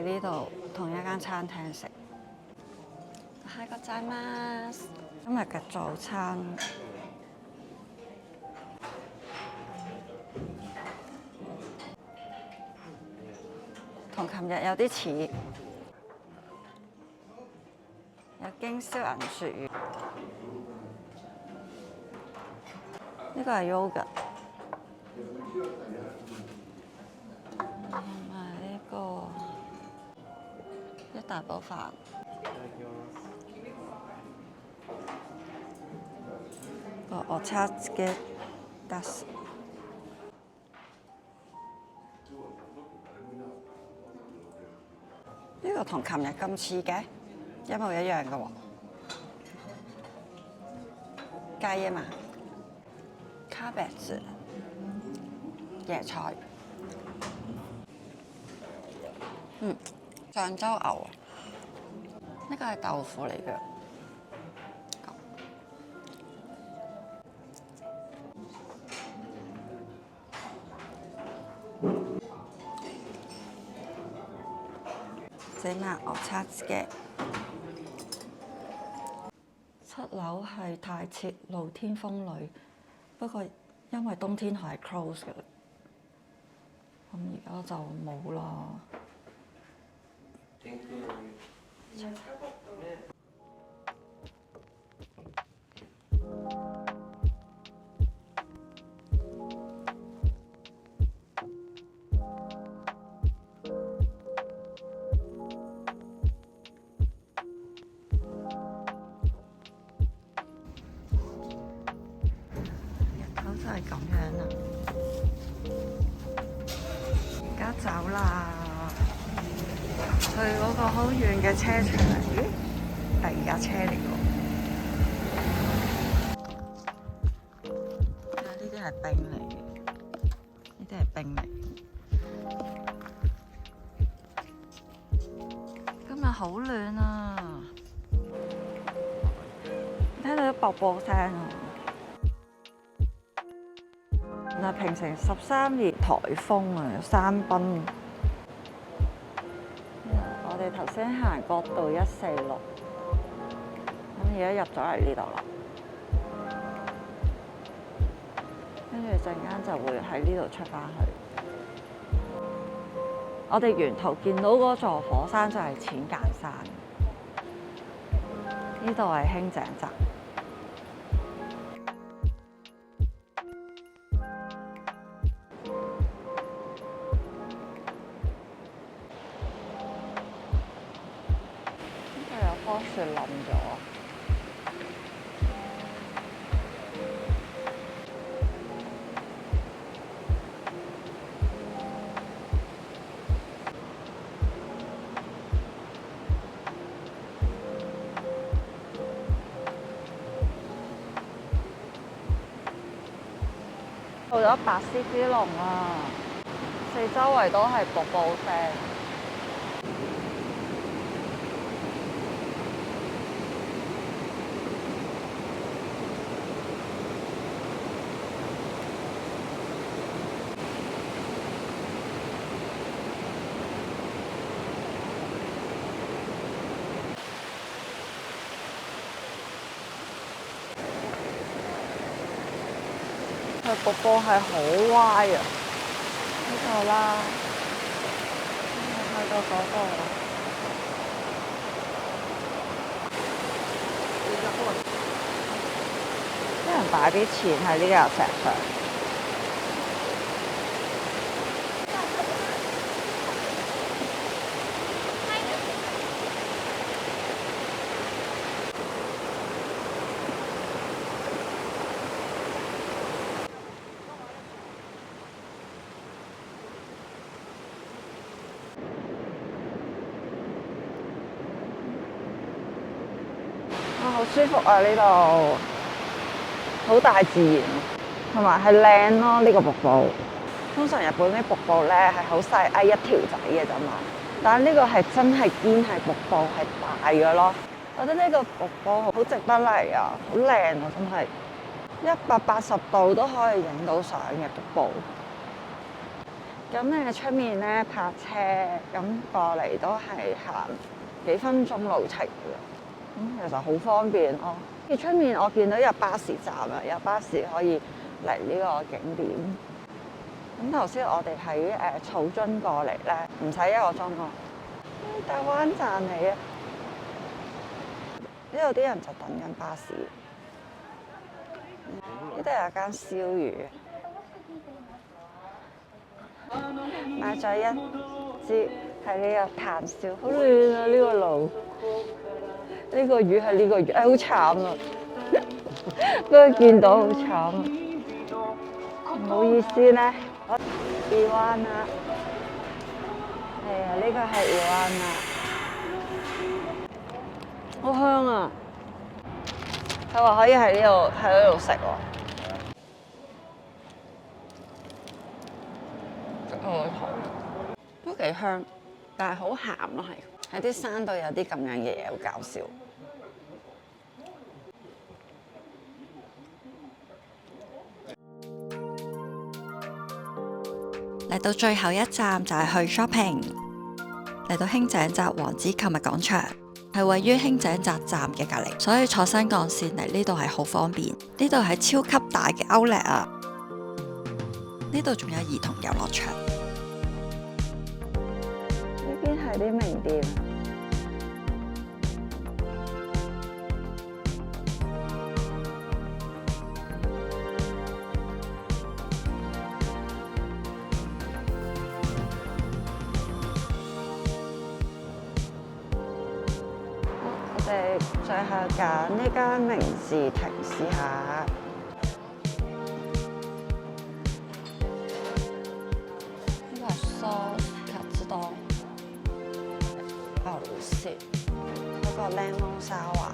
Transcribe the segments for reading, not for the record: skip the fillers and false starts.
呢度同一間餐廳食。係個仔嗎？今日嘅早餐同琴日有啲似，有京燒銀鱈魚，呢個係 yogurt，同埋呢個一大煲飯。お茶漬け出す。呢個同琴日咁似嘅，一模一樣嘅喎。雞啊嘛，卡貝子、椰菜，醬州牛，呢個係豆腐嚟嘅。整埋我叉嘅7樓係太設露天風呂，不過因為冬天係 close 嘅，咁而家就冇啦。就係咁樣啦，而家走啦，去嗰個好遠嘅車場。咦，第二架車嚟喎。呢啲係冰嚟嘅，呢啲係冰嚟。今日好暖啊！聽到啲瀑布聲啊！嗱，平成13年颱風啊，山崩。我哋頭先行國道146，咁而家入咗嚟呢度啦。跟住陣間就會喺呢度出返去。我哋沿途見到嗰座火山就係淺間山，呢度係輕井澤。棵樹冧咗，到咗白獅之龍啦，四周圍都係瀑布聲。佢瀑布係好歪啊！呢度啦，去到嗰度啦。啲人擺啲錢喺呢嚿石上。好舒服啊！呢度好大自然，同埋係靚咯。呢個瀑布通常日本啲瀑布咧係好細，一條仔嘅啫嘛。但係呢個係真係堅係瀑布，係大嘅咯。我覺得呢個瀑布好值得嚟啊，好靚啊，真係180度都可以影到相嘅瀑布。咁出面咧泊車，咁過嚟都係行幾分鐘路程嘅，其實好方便咯。出面我見到有巴士站啊，有巴士可以嚟呢個景點。咁頭先我哋喺草津過嚟咧，唔使1個鐘咯。大灣站嚟啊！呢度啲人就等緊巴士。呢度有間燒魚，買咗一支喺呢個炭燒，好暖啊！呢個爐，呢個魚係呢個魚，好慘啊！不過見到好慘啊，唔好意思咧。伊灣啦，係啊，呢個係伊灣啦，好香啊！佢話可以喺呢度食喎，食個肚都幾香，但係好鹹咯，喺啲山度有啲咁樣嘅嘢，好搞笑。嚟到最後一站就係去 shopping， 嚟到輕井澤王子購物廣場，係位於輕井澤站嘅隔離，所以坐新幹線嚟呢度係好方便。呢度係超級大嘅 Outlet 啊！呢度仲有兒童遊樂場。呢邊係啲名店。我哋最後揀呢間明治亭試下。呢個係sauce卡茲多，俄羅斯嗰個lemon sour，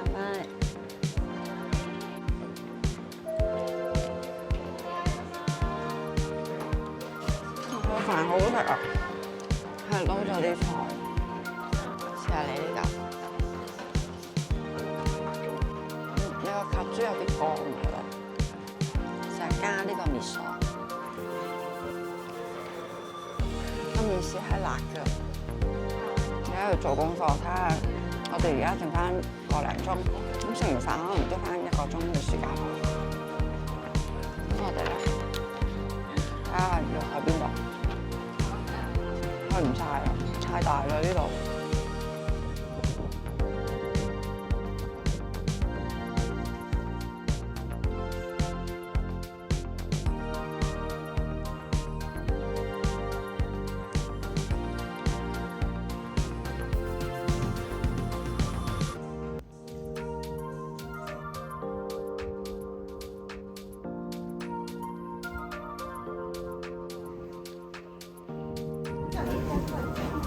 乾杯！個飯好好食啊，係撈咗啲菜。試下你呢嚿，呢個卡豬有啲乾，我覺得，就係加呢個味噌。個麵豉係辣嘅。而家喺度做功課，睇下我哋而家剩翻個零鐘，咁食完飯可能都翻1個鐘嘅時間。咁我哋咧睇下要去邊度？去唔晒啦，太大啦呢度。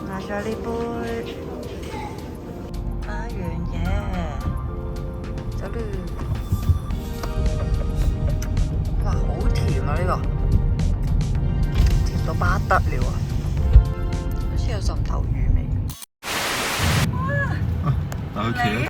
買咗呢杯花園嘢，走啦！哇，好甜啊！呢個甜到不得了啊，好似有陣頭魚味。OK。